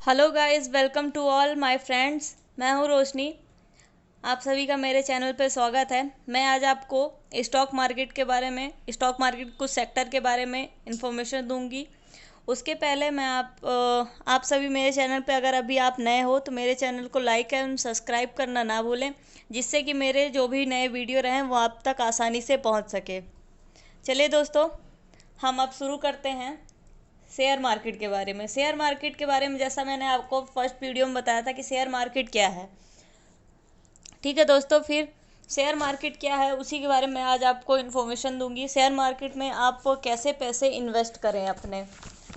Hello guys, welcome to all my friends. मैं हूं रोशनी। आप सभी का मेरे चैनल पर स्वागत है। मैं आज आपको स्टॉक मार्केट के बारे में, स्टॉक मार्केट कुछ सेक्टर के बारे में इंफॉर्मेशन दूंगी। उसके पहले मैं आप सभी मेरे चैनल पे अगर अभी आप नए हो तो मेरे चैनल को लाइक एंड सब्सक्राइब करना ना भूलें, जिससे कि मेरे जो भी नए वीडियो रहें वो आप तक आसानी से पहुँच सके। चलिए दोस्तों, हम अब शुरू करते हैं शेयर मार्केट के बारे में। शेयर मार्केट के बारे में जैसा मैंने आपको फर्स्ट वीडियो में बताया था कि शेयर मार्केट क्या है। ठीक है दोस्तों, फिर शेयर मार्केट क्या है उसी के बारे में आज आपको इन्फॉर्मेशन दूंगी। शेयर मार्केट में आप कैसे पैसे इन्वेस्ट करें, अपने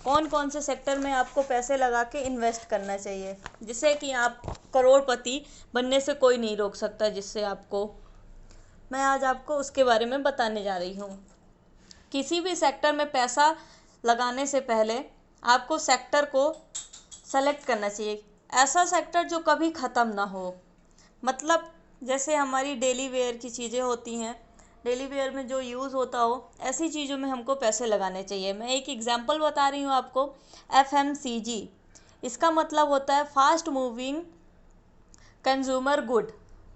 कौन कौन से सेक्टर में आपको पैसे लगा के इन्वेस्ट करना चाहिए, जिससे कि आप करोड़पति बनने से कोई नहीं रोक सकता। जिससे आपको मैं आज आपको उसके बारे में बताने जा रही हूँ। किसी भी सेक्टर में पैसा लगाने से पहले आपको सेक्टर को सेलेक्ट करना चाहिए, ऐसा सेक्टर जो कभी ख़त्म ना हो। मतलब जैसे हमारी डेली वेयर की चीज़ें होती हैं, डेली वेयर में जो यूज़ होता हो, ऐसी चीज़ों में हमको पैसे लगाने चाहिए। मैं एक एग्जांपल बता रही हूँ आपको। FMCG, इसका मतलब होता है फास्ट मूविंग कंज्यूमर गुड।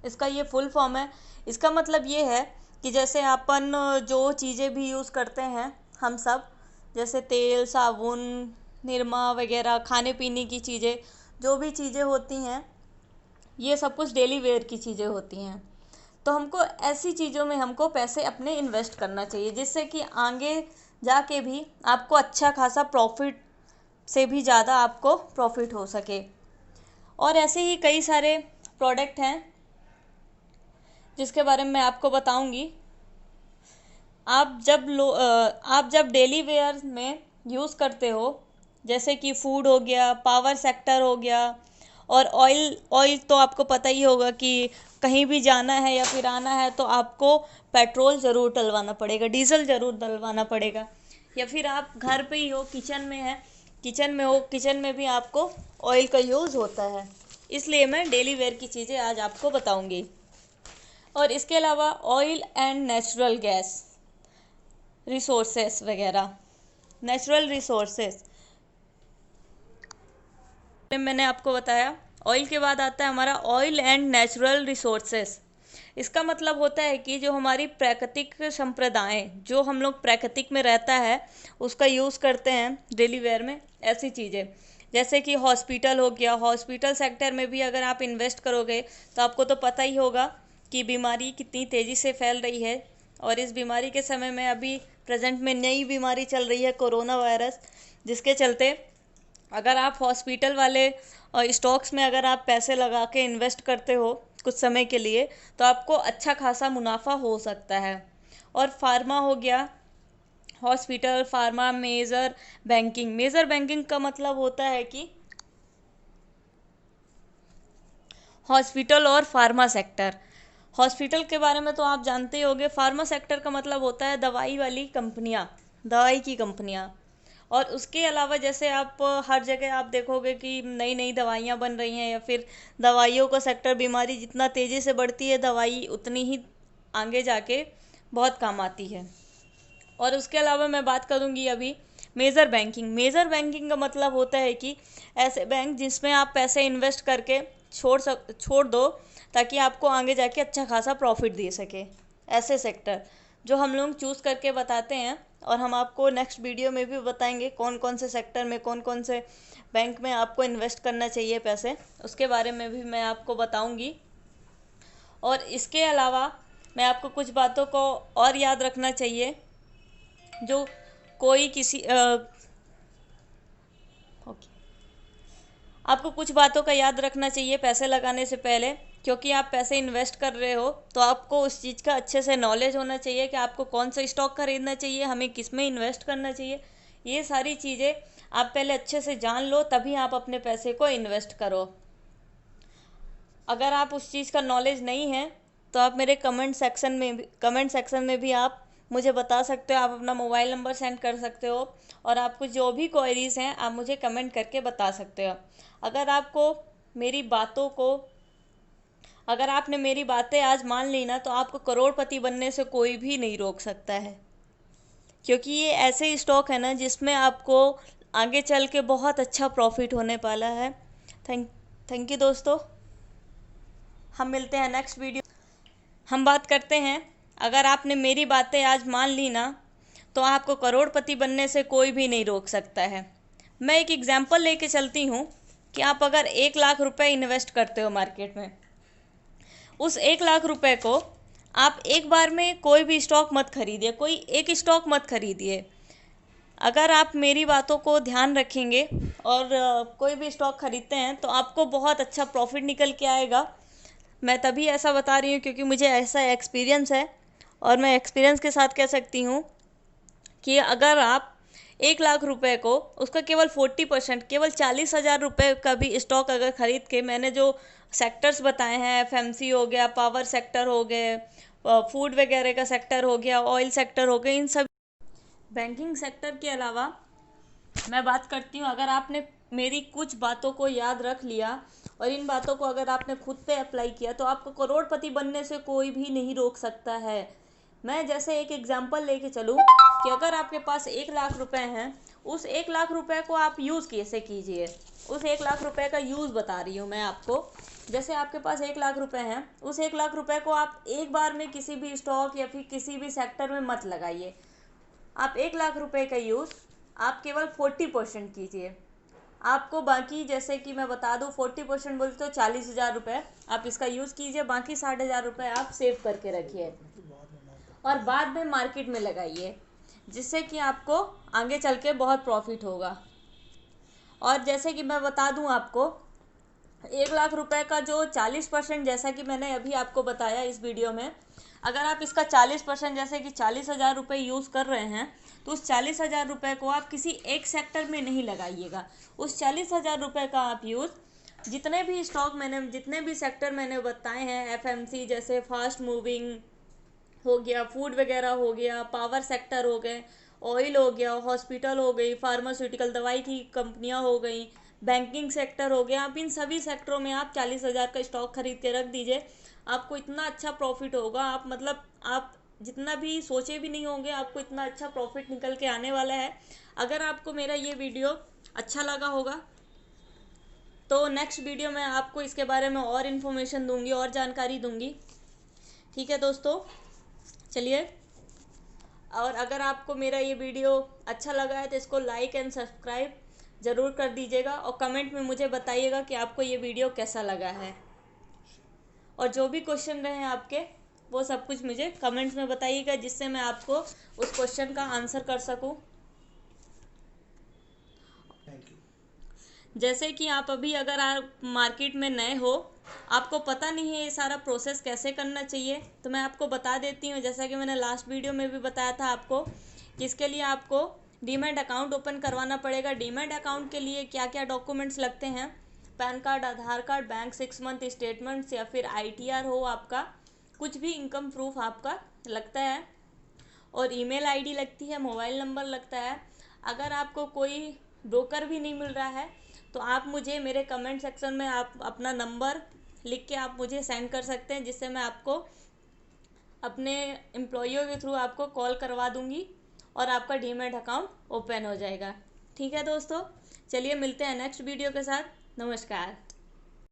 इसका ये फुल फॉर्म है। इसका मतलब ये है कि जैसे अपन जो चीज़ें भी यूज़ करते हैं हम सब, जैसे तेल, साबुन, निरमा वगैरह, खाने पीने की चीज़ें, जो भी चीज़ें होती हैं, ये सब कुछ डेली वेयर की चीज़ें होती हैं। तो हमको ऐसी चीज़ों में हमको पैसे अपने इन्वेस्ट करना चाहिए, जिससे कि आगे जाके भी आपको अच्छा खासा प्रॉफिट से भी ज़्यादा आपको प्रॉफिट हो सके। और ऐसे ही कई सारे प्रोडक्ट हैं जिसके बारे में मैं आपको बताऊंगी। आप जब डेली वेयर में यूज़ करते हो, जैसे कि फूड हो गया, पावर सेक्टर हो गया, और ऑयल तो आपको पता ही होगा कि कहीं भी जाना है या फिर आना है तो आपको पेट्रोल ज़रूर डलवाना पड़ेगा, डीजल ज़रूर डलवाना पड़ेगा। या फिर आप घर पे ही हो, किचन में भी आपको ऑयल का यूज़ होता है। इसलिए मैं डेली वेयर की चीज़ें आज आपको बताऊंगी। और इसके अलावा oil and natural gas resources वगैरह, नेचुरल रिसोर्सेस मैंने आपको बताया। ऑयल के बाद आता है हमारा ऑयल एंड नेचुरल रिसोर्सेस। इसका मतलब होता है कि जो हमारी प्राकृतिक संप्रदाय, जो हम लोग प्राकृतिक में रहता है, उसका यूज़ करते हैं डेली वेयर में। ऐसी चीज़ें जैसे कि हॉस्पिटल हो गया, हॉस्पिटल सेक्टर में भी अगर आप इन्वेस्ट करोगे तो आपको तो पता ही होगा कि बीमारी कितनी तेज़ी से फैल रही है। और इस बीमारी के समय में अभी प्रेजेंट में नई बीमारी चल रही है, कोरोना वायरस, जिसके चलते अगर आप हॉस्पिटल वाले स्टॉक्स में अगर आप पैसे लगा के इन्वेस्ट करते हो कुछ समय के लिए, तो आपको अच्छा खासा मुनाफा हो सकता है। और फार्मा हो गया, हॉस्पिटल, फार्मा, मेजर बैंकिंग का मतलब होता है कि हॉस्पिटल और फार्मा सेक्टर। हॉस्पिटल के बारे में तो आप जानते ही होंगे। फार्मा सेक्टर का मतलब होता है दवाई वाली कंपनियां, दवाई की कंपनियां। और उसके अलावा जैसे आप हर जगह आप देखोगे कि नई नई दवाइयाँ बन रही हैं, या फिर दवाइयों का सेक्टर, बीमारी जितना तेज़ी से बढ़ती है दवाई उतनी ही आगे जाके बहुत काम आती है। और उसके अलावा मैं बात करूँगी अभी मेजर बैंकिंग का मतलब होता है कि ऐसे बैंक जिसमें आप पैसे इन्वेस्ट करके छोड़ दो, ताकि आपको आगे जाके अच्छा खासा प्रॉफिट दे सके। ऐसे सेक्टर जो हम लोग चूज़ करके बताते हैं, और हम आपको नेक्स्ट वीडियो में भी बताएंगे कौन कौन से सेक्टर में, कौन कौन से बैंक में आपको इन्वेस्ट करना चाहिए पैसे, उसके बारे में भी मैं आपको बताऊंगी। और इसके अलावा मैं आपको कुछ बातों को और याद रखना चाहिए, जो कोई किसी ओके, आपको कुछ बातों का याद रखना चाहिए पैसे लगाने से पहले। क्योंकि आप पैसे इन्वेस्ट कर रहे हो तो आपको उस चीज़ का अच्छे से नॉलेज होना चाहिए कि आपको कौन सा स्टॉक खरीदना चाहिए, हमें किस में इन्वेस्ट करना चाहिए। ये सारी चीज़ें आप पहले अच्छे से जान लो, तभी आप अपने पैसे को इन्वेस्ट करो। अगर आप उस चीज़ का नॉलेज नहीं है तो आप मेरे कमेंट सेक्शन में भी आप मुझे बता सकते हो। आप अपना मोबाइल नंबर सेंड कर सकते हो, और आपको जो भी क्वेरीज़ हैं आप मुझे कमेंट करके बता सकते हो। अगर आपको मेरी बातों को अगर आपने मेरी बातें आज मान ली ना, तो आपको करोड़पति बनने से कोई भी नहीं रोक सकता है। क्योंकि ये ऐसे स्टॉक है ना जिसमें आपको आगे चल के बहुत अच्छा प्रॉफिट होने वाला है। थैंक यू दोस्तों। हम मिलते हैं नेक्स्ट वीडियो। हम बात करते हैं, अगर आपने मेरी बातें आज मान ली ना, तो आपको करोड़पति बनने से कोई भी नहीं रोक सकता है। मैं एक एग्जांपल लेके चलती हूँ कि आप अगर 1 लाख रुपए इन्वेस्ट करते हो मार्केट में, उस 1 लाख रुपए को आप एक बार में कोई भी स्टॉक मत खरीदिए, कोई एक स्टॉक मत खरीदिए। अगर आप मेरी बातों को ध्यान रखेंगे और कोई भी स्टॉक खरीदते हैं तो आपको बहुत अच्छा प्रॉफिट निकल के आएगा। मैं तभी ऐसा बता रही हूँ क्योंकि मुझे ऐसा एक्सपीरियंस है, और मैं एक्सपीरियंस के साथ कह सकती हूँ कि अगर आप 1 लाख रुपए को उसका केवल 40%, केवल 40,000 रुपये का भी स्टॉक अगर खरीद के, मैंने जो सेक्टर्स बताए हैं, एफएमसी हो गया, पावर सेक्टर हो गए, फूड वगैरह का सेक्टर हो गया, ऑयल सेक्टर हो गए, इन सब बैंकिंग सेक्टर के अलावा मैं बात करती हूँ, अगर आपने मेरी कुछ बातों को याद रख लिया और इन बातों को अगर आपने खुद पे अप्लाई किया तो आपको करोड़पति बनने से कोई भी नहीं रोक सकता है। मैं जैसे एक एग्जांपल लेके चलूँ कि अगर आपके पास 1 लाख रुपए हैं, उस 1 लाख रुपए को आप यूज़ कैसे कीजिए, उस 1 लाख रुपए का यूज़ बता रही हूँ मैं आपको। जैसे आपके पास 1 लाख रुपए हैं, उस 1 लाख रुपए को आप एक बार में किसी भी स्टॉक या फिर किसी भी सेक्टर में मत लगाइए। आप 1 लाख रुपए का यूज़ आप केवल 40% कीजिए। आपको बाकी, जैसे कि मैं बता दूं, 40% बोलते तो 40,000 रुपये आप इसका यूज़ कीजिए, बाकी 60,000 रुपये आप सेव करके रखिए और बाद में मार्केट में लगाइए, जिससे कि आपको आगे चल के बहुत प्रॉफिट होगा। और जैसे कि मैं बता दूं आपको, 1 लाख रुपए का जो 40%, जैसा कि मैंने अभी आपको बताया इस वीडियो में, अगर आप इसका 40%, जैसे कि 40,000 रुपये यूज़ कर रहे हैं, तो उस 40,000 रुपये को आप किसी एक सेक्टर में नहीं लगाइएगा। उस 40,000 रुपये का आप यूज़ जितने भी स्टॉक मैंने, जितने भी सेक्टर मैंने बताए हैं, एफएमसी जैसे फास्ट मूविंग हो गया, फूड वगैरह हो गया, पावर सेक्टर हो गए, ऑयल हो गया, हॉस्पिटल हो गई, फार्मास्यूटिकल दवाई की कंपनियां हो गई, बैंकिंग सेक्टर हो गया, आप इन सभी सेक्टरों में आप 40,000 का स्टॉक खरीद के रख दीजिए। आपको इतना अच्छा प्रॉफिट होगा, आप मतलब आप जितना भी सोचे भी नहीं होंगे, आपको इतना अच्छा प्रॉफिट निकल के आने वाला है। अगर आपको मेरा ये वीडियो अच्छा लगा होगा तो नेक्स्ट वीडियो में आपको इसके बारे में और इन्फॉर्मेशन दूंगी और जानकारी दूंगी। ठीक है दोस्तों, चलिए। और अगर आपको मेरा ये वीडियो अच्छा लगा है तो इसको लाइक एंड सब्सक्राइब ज़रूर कर दीजिएगा और कमेंट में मुझे बताइएगा कि आपको ये वीडियो कैसा लगा है। और जो भी क्वेश्चन रहे आपके, वो सब कुछ मुझे कमेंट्स में बताइएगा, जिससे मैं आपको उस क्वेश्चन का आंसर कर सकूं। जैसे कि आप अभी अगर आप मार्केट में नए हो, आपको पता नहीं है ये सारा प्रोसेस कैसे करना चाहिए, तो मैं आपको बता देती हूँ। जैसा कि मैंने लास्ट वीडियो में भी बताया था आपको कि इसके लिए आपको डीमैट अकाउंट ओपन करवाना पड़ेगा। डीमैट अकाउंट के लिए क्या क्या डॉक्यूमेंट्स लगते हैं, पैन कार्ड, आधार कार्ड, बैंक 6 मंथ स्टेटमेंट्स या फिर ITR हो आपका, कुछ भी इनकम प्रूफ आपका लगता है, और ईमेल आईडी लगती है, मोबाइल नंबर लगता है। अगर आपको कोई ब्रोकर भी नहीं मिल रहा है तो आप मुझे मेरे कमेंट सेक्शन में आप अपना नंबर लिख के आप मुझे सेंड कर सकते हैं, जिससे मैं आपको अपने एम्प्लॉइयों के थ्रू आपको कॉल करवा दूंगी और आपका डीमैट अकाउंट ओपन हो जाएगा। ठीक है दोस्तों, चलिए मिलते हैं नेक्स्ट वीडियो के साथ। नमस्कार।